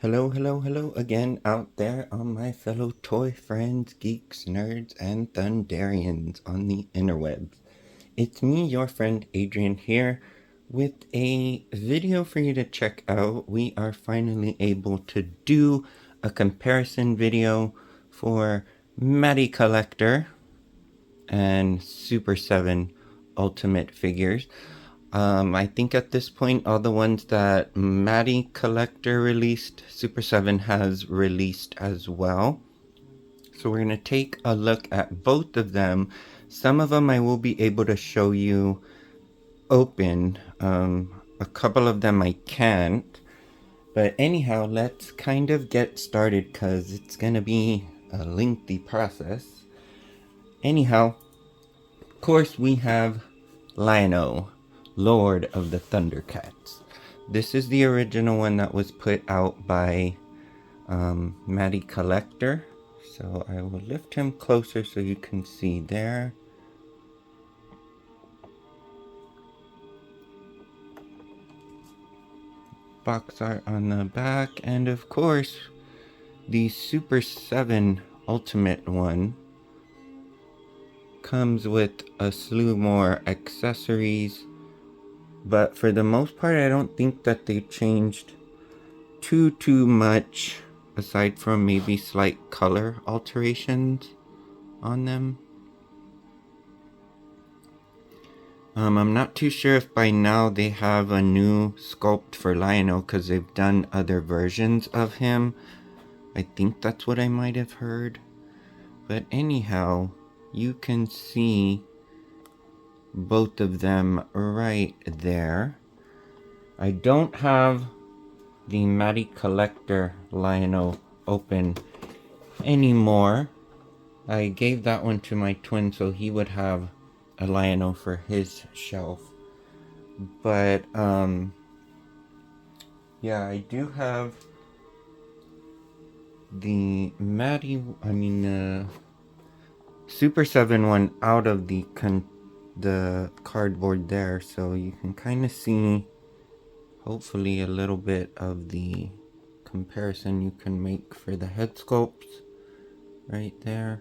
Hello, hello, hello again out there on my fellow toy friends, geeks, nerds, and Thundarians on the interwebs. It's me, your friend Adrian here, with a video for you to check out. We are finally able to do a comparison video for MattyCollector and Super7 Ultimate figures. I think at this point, all the ones that MattyCollector released, Super7 has released as well. So we're going to take a look at both of them. Some of them I will be able to show you open. A couple of them I can't. But anyhow, let's kind of get started because it's going to be a lengthy process. Anyhow, of course we have Lion-O, Lord of the Thundercats. This is the original one that was put out by MattyCollector. So I will lift him closer so you can see there. Box art on the back, and of course the Super7 Ultimate one comes with a slew more accessories, but for the most part I don't think that they changed too much aside from maybe slight color alterations on them. I'm not too sure if by now they have a new sculpt for Lion-O because they've done other versions of him. I think that's what I might have heard. But anyhow, you can see both of them right there. I don't have the MattyCollector Lion-O open anymore. I gave that one to my twin so he would have a Lion-O for his shelf. But yeah, I do have the Super7 one out of the cardboard there, so you can kind of see hopefully a little bit of the comparison you can make for the head sculpts right there.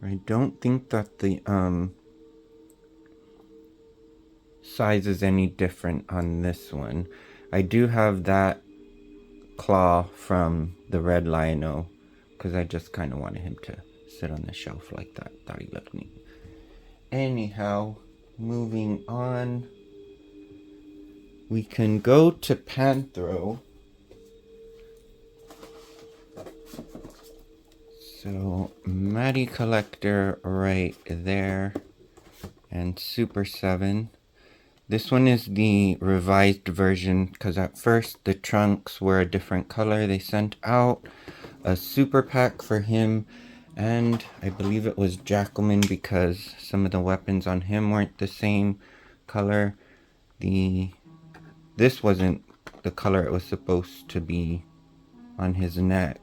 I don't think that the size is any different on this one. I do have that claw from the red Lion-O because I just kind of wanted him to sit on the shelf like that. Thought he looked neat. Anyhow, moving on, we can go to Panthro. So MattyCollector right there, and Super7. This one is the revised version because at first the trunks were a different color. They sent out a super pack for him, and I believe it was Jackalman because some of the weapons on him weren't the same color. This wasn't the color it was supposed to be on his neck,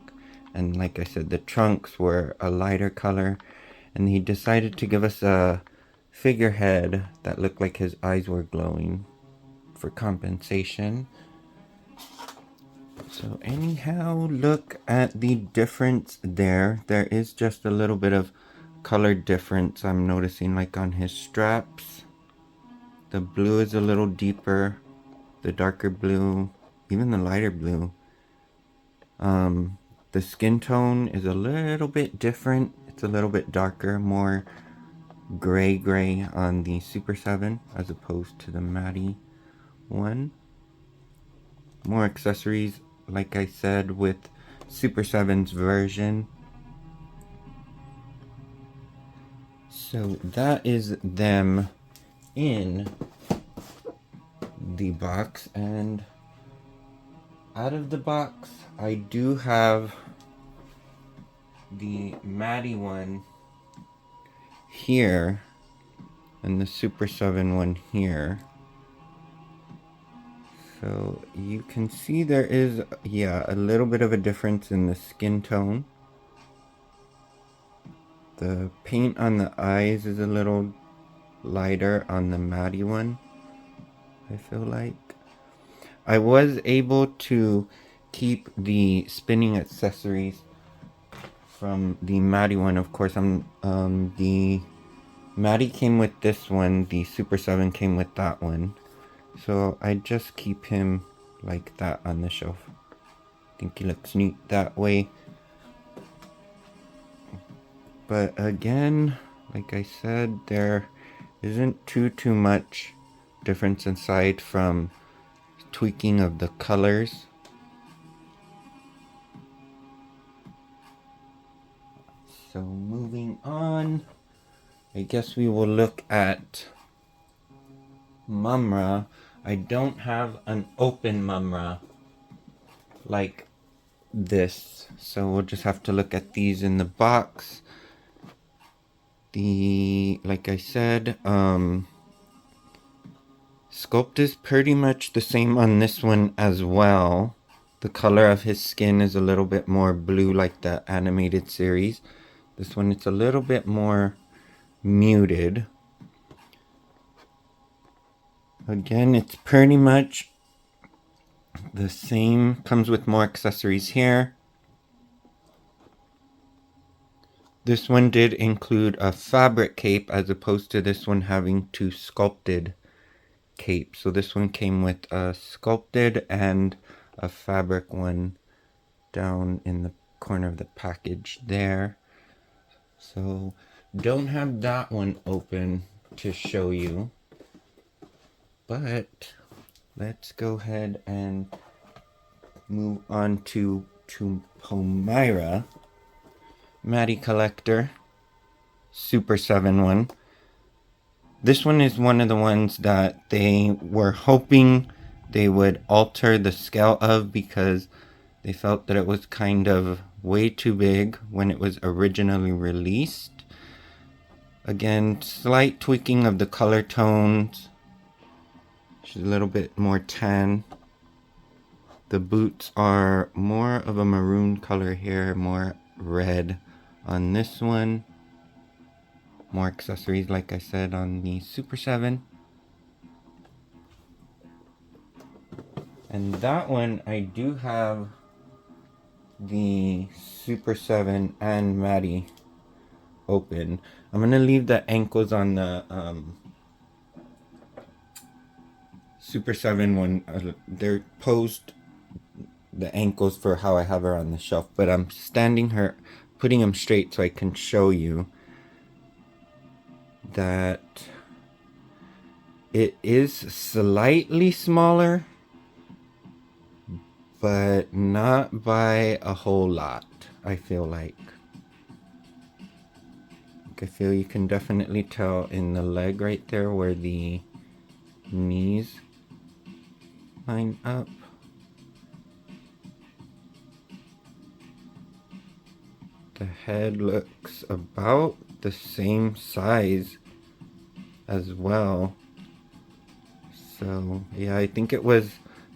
and like I said, the trunks were a lighter color, and he decided to give us a figurehead that looked like his eyes were glowing for compensation. So anyhow, look at the difference there. There is just a little bit of color difference I'm noticing, like on his straps. The blue is a little deeper, the darker blue, even the lighter blue. The skin tone is a little bit different. It's a little bit darker, more gray on the Super7 as opposed to the Matty one. More accessories, like I said, with Super7's version. So that is them in the box, and out of the box I do have the Matty one here and the Super7 one here. So you can see there is, yeah, a little bit of a difference in the skin tone. The paint on the eyes is a little lighter on the Matty one, I feel like. I was able to keep the spinning accessories from the Matty one. Of course, the Matty came with this one, the Super7 came with that one. So I just keep him like that on the shelf. I think he looks neat that way. But again, like I said, there isn't too much difference aside from tweaking of the colors. So moving on, I guess we will look at Mumm-Ra. I don't have an open Mumm-Ra like this, so we'll just have to look at these in the box. Like I said, sculpt is pretty much the same on this one as well. The color of his skin is a little bit more blue like the animated series. This one, it's a little bit more muted. Again, it's pretty much the same. Comes with more accessories here. This one did include a fabric cape as opposed to this one having two sculpted capes. So this one came with a sculpted and a fabric one down in the corner of the package there. So don't have that one open to show you, but let's go ahead and move on to Pumyra, MattyCollector, Super7 one. This one is one of the ones that they were hoping they would alter the scale of because they felt that it was kind of way too big when it was originally released. Again, slight tweaking of the color tones. She's a little bit more tan. The boots are more of a maroon color here, more red on this one. More accessories, like I said, on the Super7. And that one, I do have the Super7 and Matty open. I'm going to leave the ankles on the Super7 one. They're posed the ankles for how I have her on the shelf, but I'm standing her, putting them straight so I can show you that it is slightly smaller, but not by a whole lot. I feel like I feel you can definitely tell in the leg right there where the knees line up. The head looks about the same size as well. So yeah, I think it was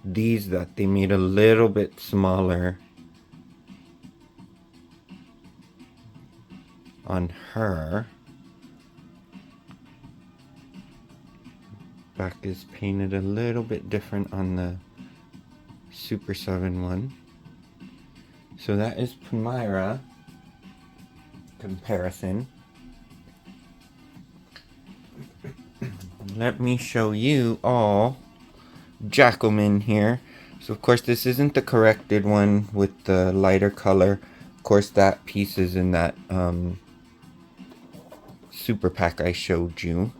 these that they made a little bit smaller on her. Back is painted a little bit different on the Super7 one. So that is Pumyra comparison. Let me show you all Jackalman here. So of course this isn't the corrected one with the lighter color. Of course that piece is in that super pack I showed you.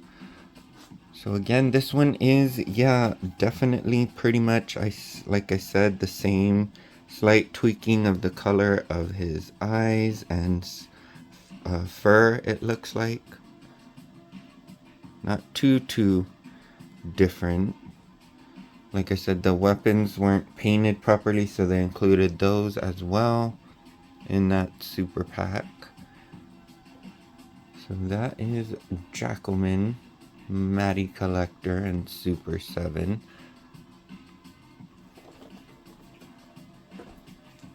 So again, this one is, yeah, definitely pretty much, like I said, the same. Slight tweaking of the color of his eyes and fur, it looks like. Not too different. Like I said, the weapons weren't painted properly, so they included those as well in that super pack. So that is Jackalman, MattyCollector, and Super7.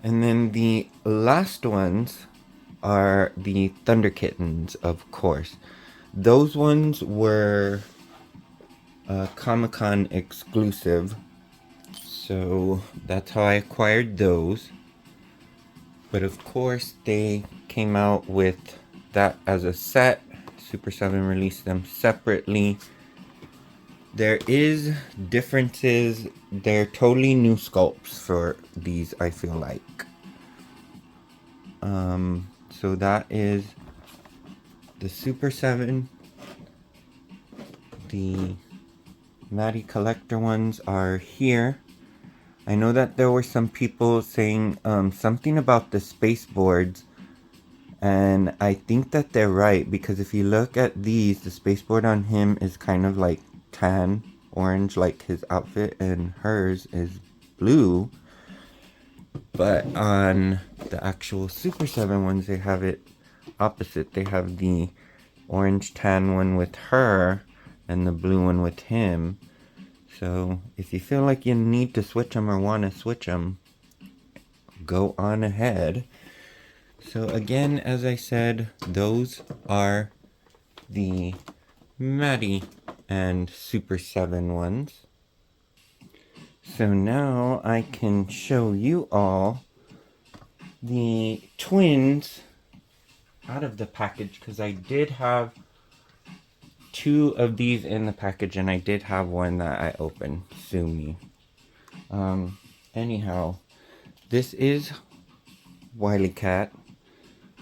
And then the last ones are the ThunderKittens, of course. Those ones were Comic-Con exclusive. So that's how I acquired those. But of course they came out with that as a set. Super 7 released them separately. There is differences. They're totally new sculpts for these, I feel like. So that is the Super 7. The MattyCollector ones are here. I know that there were some people saying something about the space boards, and I think that they're right, because if you look at these, the space board on him is kind of like tan, orange like his outfit, and hers is blue. But on the actual Super 7 ones, they have it opposite. They have the orange tan one with her and the blue one with him. So if you feel like you need to switch them or want to switch them, go on ahead. So again, as I said, those are the Matty and Super 7 ones. So now I can show you all the twins out of the package, because I did have 2 of these in the package, and I did have one that I opened. Sue me. Anyhow, this is Wily Cat.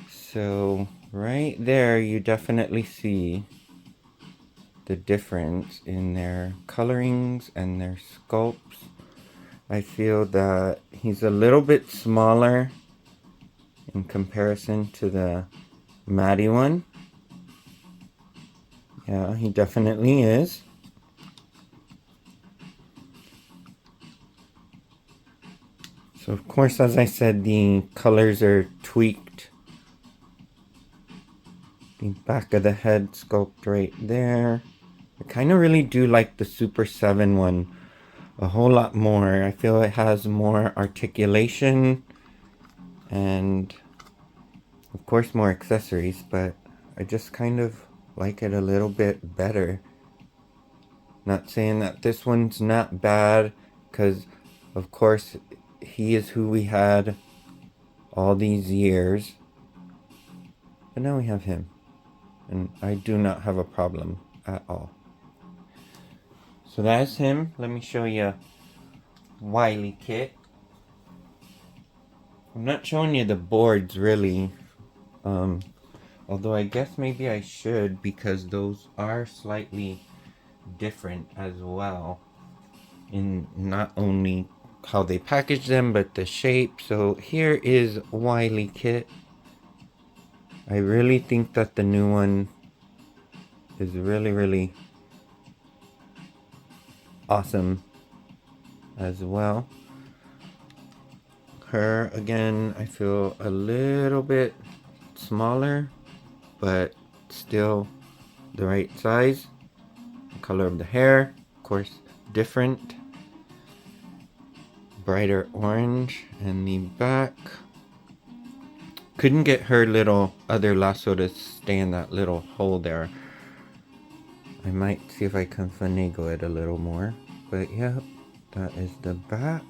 So right there you definitely see the difference in their colorings and their sculpts. I feel that he's a little bit smaller in comparison to the Matty one. Yeah, he definitely is. So of course, as I said, the colors are tweaked. The back of the head sculpt right there. I kind of really do like the Super 7 one a whole lot more. I feel it has more articulation and of course more accessories, but I just kind of like it a little bit better. Not saying that this one's not bad, because of course he is who we had all these years, but now we have him, and I do not have a problem at all. So that's him. Let me show you Wily Kit. I'm not showing you the boards really, although I guess maybe I should, because those are slightly different as well, in not only how they package them but the shape. So here is Wily Kit. I really think that the new one is really awesome as well. Her, again, I feel a little bit smaller, but still the right size. The color of the hair, of course, different. Brighter orange, and the back. Couldn't get her little other lasso to stay in that little hole there. I might see if I can finagle it a little more. But yeah, that is the back.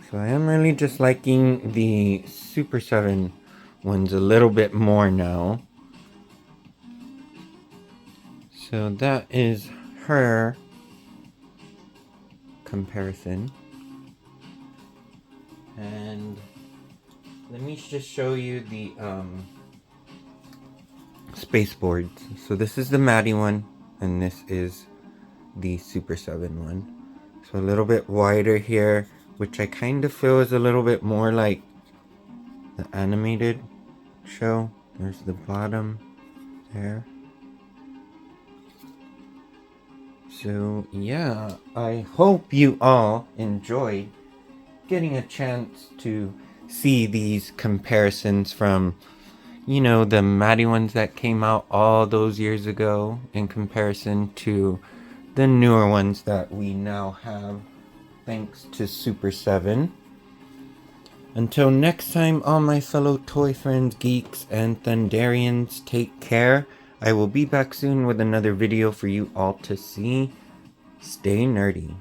So I am really just liking the Super 7 ones a little bit more now. So that is her comparison. And let me just show you the space boards. So this is the Matty one, and this is the Super 7 one. So a little bit wider here, which I kind of feel is a little bit more like the animated show. There's the bottom there. So yeah, I hope you all enjoyed getting a chance to see these comparisons from, you know, the Matty ones that came out all those years ago in comparison to the newer ones that we now have thanks to Super 7. Until next time, all my fellow toy friends, geeks, and Thunderians, take care. I will be back soon with another video for you all to see. Stay nerdy.